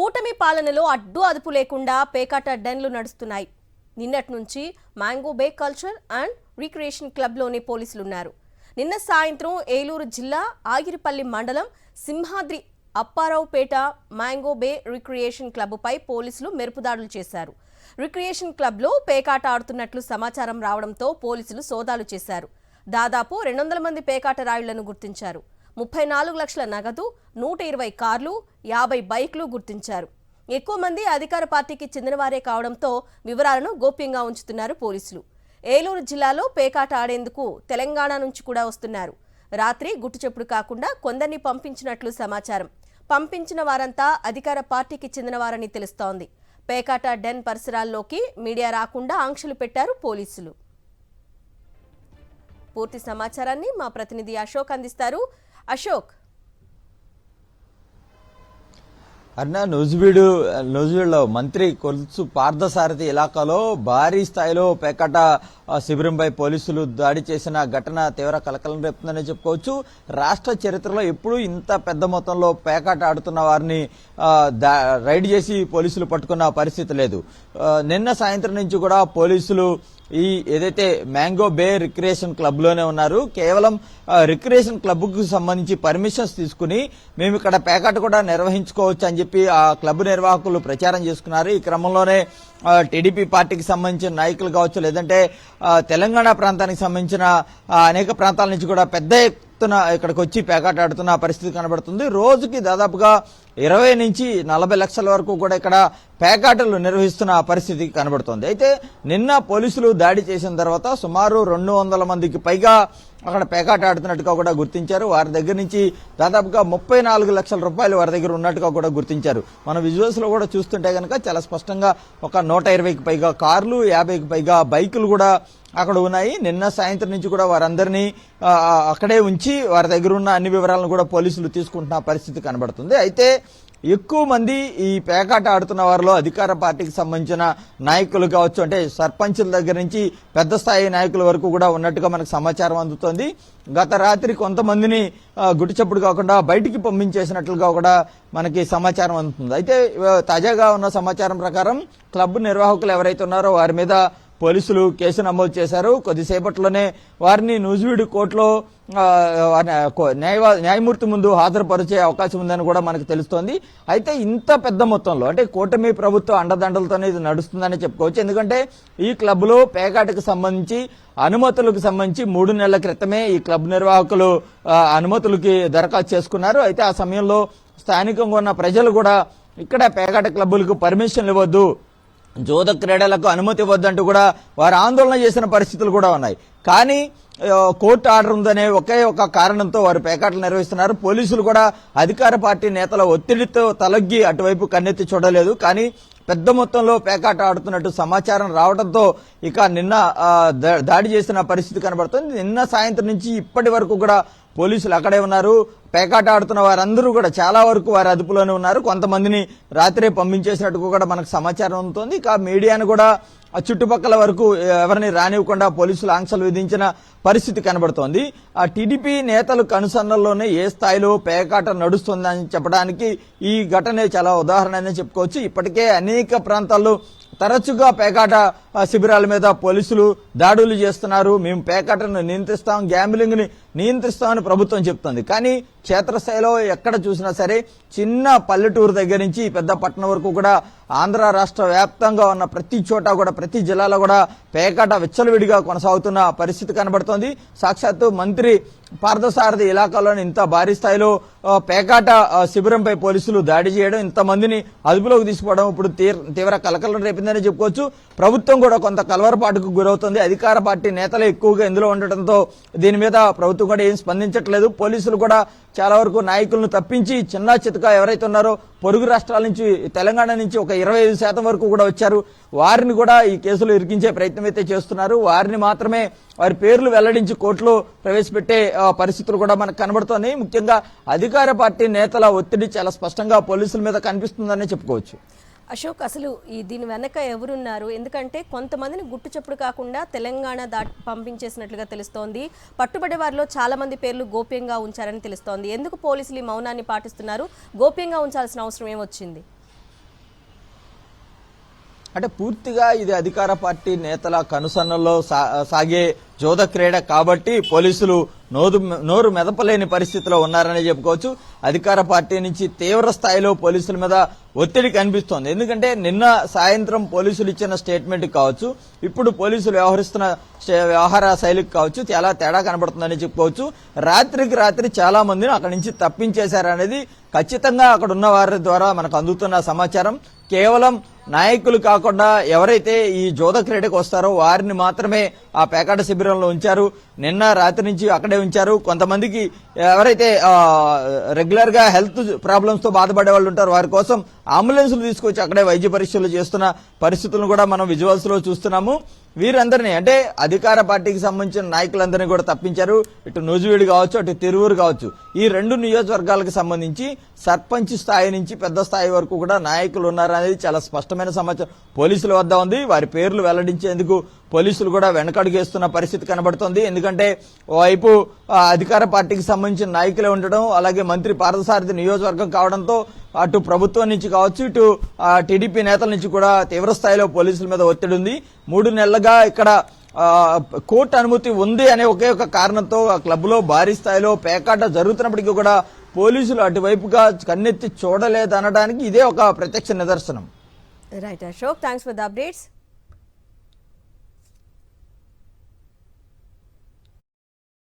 కూటమి పాలనలో అడ్డు అదుపు లేకుండా పేకాట అడ్డన్లు నడుస్తున్నాయి. నిన్నటి నుంచి Mango Bay culture and recreation క్లబ్లోని పోలీసులున్నారు. నిన్న సాయంత్రం ఏలూరు జిల్లా ఆగిరిపల్లి మండలం Simhadri Apparaopeta Mango Bay recreation క్లబ్పై పోలీసులు మెరుపుదాడులు చేశారు. రిక్రియేషన్ క్లబ్లో పేకాట ఆడుతున్నట్లు సమాచారం రావడంతో పోలీసులు సోదాలు చేశారు. దాదాపు 200 మంది పేకాట రాయుళ్లను గుర్తించారు. 34 లక్షల నగదు, 120 కార్లు, 50 బైక్లు గుర్తించారు. ఎక్కువ మంది అధికార పార్టీకి చెందినవారే కావడంతో వివరాలను గోప్యంగా ఉంచుతున్నారు పోలీసులు. ఏలూరు జిల్లాలో పేకాట ఆడేందుకు తెలంగాణ నుంచి కూడా వస్తున్నారు. రాత్రి గుట్టుచప్పుడు కాకుండా కొందరిని పంపించినట్లు సమాచారం. పంపించిన వారంతా అధికార పార్టీకి చెందినవారని తెలుస్తోంది. పేకాట డెన్ పరిసరాల్లోకి మీడియా రాకుండా ఆంక్షలు పెట్టారు పోలీసులు. పూర్తి సమాచారాన్ని మా ప్రతినిధి అశోక్ అందిస్తారు. అశోక్, అన్నా నూజివీడులో మంత్రి కొలుసు పార్థసారథి ఇలాకాలో భారీ స్థాయిలో పేకాట శిబిరంపై పోలీసులు దాడి చేసిన ఘటన తీవ్ర కలకలం రేపుతుందని చెప్పుకోవచ్చు. రాష్ట్ర చరిత్రలో ఎప్పుడూ ఇంత పెద్ద మొత్తంలో పేకాట ఆడుతున్న వారిని రైడ్ చేసి పోలీసులు పట్టుకున్న పరిస్థితి లేదు. నిన్న సాయంత్రం నుంచి కూడా పోలీసులు ఈ ఏదైతే మ్యాంగో బే రిక్రియేషన్ క్లబ్ లోనే ఉన్నారు. కేవలం రిక్రియేషన్ క్లబ్ కు సంబంధించి పర్మిషన్స్ తీసుకుని మేము ఇక్కడ పేకాట కూడా నిర్వహించుకోవచ్చు అని చెప్పి ఆ క్లబ్ నిర్వాహకులు ప్రచారం చేసుకున్నారు. ఈ క్రమంలోనే టీడీపీ పార్టీకి సంబంధించిన నాయకులు కావచ్చు, లేదంటే తెలంగాణ ప్రాంతానికి సంబంధించిన అనేక ప్రాంతాల నుంచి కూడా పెద్ద ఎత్తున ఇక్కడికి వచ్చి పేకాట ఆడుతున్న పరిస్థితి కనబడుతుంది. రోజుకి దాదాపుగా 20 నుంచి 40 లక్షల వరకు కూడా ఇక్కడ పేకాటలు నిర్వహిస్తున్న పరిస్థితి కనబడుతోంది. అయితే నిన్న పోలీసులు దాడి చేసిన తర్వాత సుమారు 200 మందికి పైగా అక్కడ పేకాట ఆడుతున్నట్టుగా కూడా గుర్తించారు. వారి దగ్గర నుంచి దాదాపుగా 34 లక్షల రూపాయలు వారి దగ్గర ఉన్నట్టుగా కూడా గుర్తించారు. మన విజువల్స్ లో కూడా చూస్తుంటే కనుక చాలా స్పష్టంగా ఒక 120కి పైగా కార్లు, 50కి పైగా బైకులు కూడా అక్కడ ఉన్నాయి. నిన్న సాయంత్రం నుంచి కూడా వారందరినీ అక్కడే ఉంచి వారి దగ్గర ఉన్న అన్ని వివరాలను కూడా పోలీసులు తీసుకుంటున్న పరిస్థితి కనబడుతుంది. అయితే ఎక్కువ మంది ఈ పేకాట ఆడుతున్న వారిలో అధికార పార్టీకి సంబంధించిన నాయకులు కావచ్చు, అంటే సర్పంచుల దగ్గర నుంచి పెద్ద స్థాయి నాయకుల వరకు కూడా ఉన్నట్టుగా మనకు సమాచారం అందుతోంది. గత రాత్రి కొంతమందిని గుట్టుచప్పుడు కాకుండా బయటికి పంపించేసినట్లుగా కూడా మనకి సమాచారం అందుతుంది. అయితే తాజాగా ఉన్న సమాచారం ప్రకారం క్లబ్ నిర్వాహకులు ఎవరైతే ఉన్నారో వారి మీద పోలీసులు కేసు నమోదు చేశారు. కొద్దిసేపట్లోనే వారిని నూజివీడు కోర్టులో న్యాయమూర్తి ముందు హాజరుపరిచే అవకాశం ఉందని కూడా మనకు తెలుస్తోంది. అయితే ఇంత పెద్ద మొత్తంలో అంటే కూటమి ప్రభుత్వ అండదండలతోనే ఇది నడుస్తుందని చెప్పుకోవచ్చు. ఎందుకంటే ఈ క్లబ్ లో పేకాటకు సంబంధించి అనుమతులకు సంబంధించి 3 నెలల క్రితమే ఈ క్లబ్ నిర్వాహకులు అనుమతులకి దరఖాస్తు చేసుకున్నారు. అయితే ఆ సమయంలో స్థానికంగా ఉన్న ప్రజలు కూడా ఇక్కడ పేకాట క్లబ్బులకు పర్మిషన్లు ఇవ్వద్దు, జోద క్రీడలకు అనుమతి ఇవ్వద్దంటూ కూడా వారు ఆందోళన చేసిన పరిస్థితులు కూడా ఉన్నాయి. కానీ కోర్టు ఆర్డర్ ఉందనే ఒకే ఒక కారణంతో వారు పేకాటలు నిర్వహిస్తున్నారు. పోలీసులు కూడా అధికార పార్టీ నేతల ఒత్తిడితో తలగ్గి అటువైపు కన్నెత్తి చూడలేదు. కానీ పెద్ద మొత్తంలో పేకాట ఆడుతున్నట్టు సమాచారం రావడంతో ఇక నిన్న దాడి చేసిన పరిస్థితి కనబడుతుంది. నిన్న సాయంత్రం నుంచి ఇప్పటి వరకు కూడా పోలీసులు అక్కడే ఉన్నారు. పేకాట ఆడుతున్న వారందరూ కూడా చాలా వరకు వారి అదుపులోనే ఉన్నారు. కొంతమందిని రాత్రే పంపించేసినట్టు కూడా మనకు సమాచారం ఉంటుంది. ఇక మీడియాను కూడా చుట్టుపక్కల వరకు ఎవరిని రానివ్వకుండా పోలీసులు ఆంక్షలు విధించిన పరిస్థితి కనబడుతోంది. ఆ టీడీపీ నేతలు కనుసన్నల్లోనే ఏ స్థాయిలో పేకాట నడుస్తుందని చెప్పడానికి ఈ ఘటనే చాలా ఉదాహరణ అని చెప్పుకోవచ్చు. ఇప్పటికే అనేక ప్రాంతాల్లో తరచుగా పేకాట శిబిరాల మీద పోలీసులు దాడులు చేస్తున్నారు. మేము పేకాటను నియంత్రిస్తాం, గ్యాంబ్లింగ్ ని నియంత్రిస్తామని ప్రభుత్వం చెప్తోంది. కానీ క్షేత్రస్థాయిలో ఎక్కడ చూసినా సరే చిన్న పల్లెటూరు దగ్గర నుంచి పెద్ద పట్టణం వరకు కూడా ఆంధ్ర రాష్ట్ర వ్యాప్తంగా ఉన్న ప్రతి చోట కూడా ప్రతి జిల్లాలో కూడా పేకాట విచ్చలవిడిగా కొనసాగుతున్న పరిస్థితి కనబడుతోంది. సాక్షాత్తు మంత్రి పార్థసారథి ఇలాకాలోని ఇంత భారీ స్థాయిలో పేకాట శిబిరంపై పోలీసులు దాడి చేయడం, ఇంతమందిని అదుపులోకి తీసుకోవడం ఇప్పుడు తీవ్ర కలకలం రేపిందని చెప్పుకోవచ్చు. ప్రభుత్వం కూడా కొంత కలవరపాటుకు గురవుతుంది. అధికార పార్టీ నేతలే ఎక్కువగా ఇందులో ఉండటంతో దీని మీద ప్రభుత్వం కూడా ఏం స్పందించట్లేదు. పోలీసులు కూడా చాలా వరకు నాయకులను తప్పించి చిన్న చితక ఎవరైతే ఉన్నారో పొరుగు రాష్ట్రాల నుంచి, తెలంగాణ నుంచి ఒక 25% వరకు కూడా వచ్చారు. వారిని కూడా ఈ కేసులో ఇరికించే ప్రయత్నం అయితే చేస్తున్నారు. వారిని మాత్రమే వారి పేర్లు వెల్లడించి కోర్టులో ప్రవేశపెట్టే పరిస్థితులు కూడా మనకు కనబడుతున్నాయి. ముఖ్యంగా అధికార పార్టీ నేతల ఒత్తిడి చాలా స్పష్టంగా పోలీసుల మీద కనిపిస్తుందనే చెప్పుకోవచ్చు. అశోక్, అసలు దీని వెనక ఎవరున్నారు? ఎందుకంటే కొంతమందిని గుట్టు చప్పుడు కాకుండా తెలంగాణ పంపించేసినట్లుగా తెలుస్తోంది. పట్టుబడే వారిలో చాలా మంది పేర్లు గోప్యంగా ఉంచారని తెలుస్తోంది. ఎందుకు పోలీసులు ఈ మౌనాన్ని పాటిస్తున్నారు? గోప్యంగా ఉంచాల్సిన అవసరం ఏమొచ్చింది? అంటే పూర్తిగా ఇది అధికార పార్టీ నేతల కనుసన్నల్లో సాగే జోద క్రీడ కాబట్టి పోలీసులు నోరు మెదపలేని పరిస్థితిలో ఉన్నారని చెప్పుకోవచ్చు. అధికార పార్టీ నుంచి తీవ్ర స్థాయిలో పోలీసుల మీద ఒత్తిడి కనిపిస్తోంది. ఎందుకంటే నిన్న సాయంత్రం పోలీసులు ఇచ్చిన స్టేట్మెంట్ కావచ్చు, ఇప్పుడు పోలీసులు వ్యవహరిస్తున్న వ్యవహార శైలికి కావచ్చు చాలా తేడా కనబడుతుందని చెప్పుకోవచ్చు. రాత్రికి రాత్రి చాలా మందిని అక్కడి నుంచి తప్పించేశారనేది ఖచ్చితంగా అక్కడ ఉన్న వారి ద్వారా మనకు అందుతున్న సమాచారం. కేవలం నాయకులు కాకుండా ఎవరైతే ఈ జోద క్రీడకు వస్తారో వారిని మాత్రమే ఆ పేకాట శిబిరంలో ఉంచారు. నిన్న రాత్రి నుంచి అక్కడే ఉంచారు. కొంతమందికి ఎవరైతే రెగ్యులర్ గా హెల్త్ ప్రాబ్లమ్స్ తో బాధపడే వాళ్ళు ఉంటారో వారి కోసం అంబులెన్సులు తీసుకొచ్చి అక్కడే వైద్య పరీక్షలు చేస్తున్న పరిస్థితులను కూడా మనం విజువల్స్ లో చూస్తున్నాము. వీరందరినీ అంటే అధికార పార్టీకి సంబంధించిన నాయకులందరినీ కూడా తప్పించారు. ఇటు నూజివీడు కావచ్చు, అటు తిరువూరు కావచ్చు, ఈ 2 నియోజకవర్గాలకు సంబంధించి సర్పంచ్ స్థాయి నుంచి పెద్ద స్థాయి వరకు కూడా నాయకులు ఉన్నారనేది చాలా స్పష్టమైన సమాచారం పోలీసుల వద్ద ఉంది. వారి పేర్లు వెల్లడించేందుకు పోలీసులు కూడా వెనకడుగేస్తున్న పరిస్థితి కనబడుతోంది. ఎందుకంటే ఓవైపు అధికార పార్టీకి సంబంధించిన నాయకులే ఉండడం, అలాగే మంత్రి పార్థసారథి నియోజకవర్గం కావడంతో అటు ప్రభుత్వం నుంచి కావచ్చు, ఇటు టీడీపీ నేతల నుంచి కూడా తీవ్ర స్థాయిలో పోలీసుల మీద ఒత్తిడి ఉంది. 3 నెలలుగా ఇక్కడ కోర్టు అనుమతి ఉంది అనే ఒకే ఒక కారణంతో ఆ క్లబ్ లో భారీ స్థాయిలో పేకాట జరుగుతున్నప్పటికీ కూడా పోలీసులు అటువైపుగా కన్నెత్తి చూడలేదనడానికి ఇదే ఒక ప్రత్యక్ష నిదర్శనం. Right Ashok, thanks for the updates.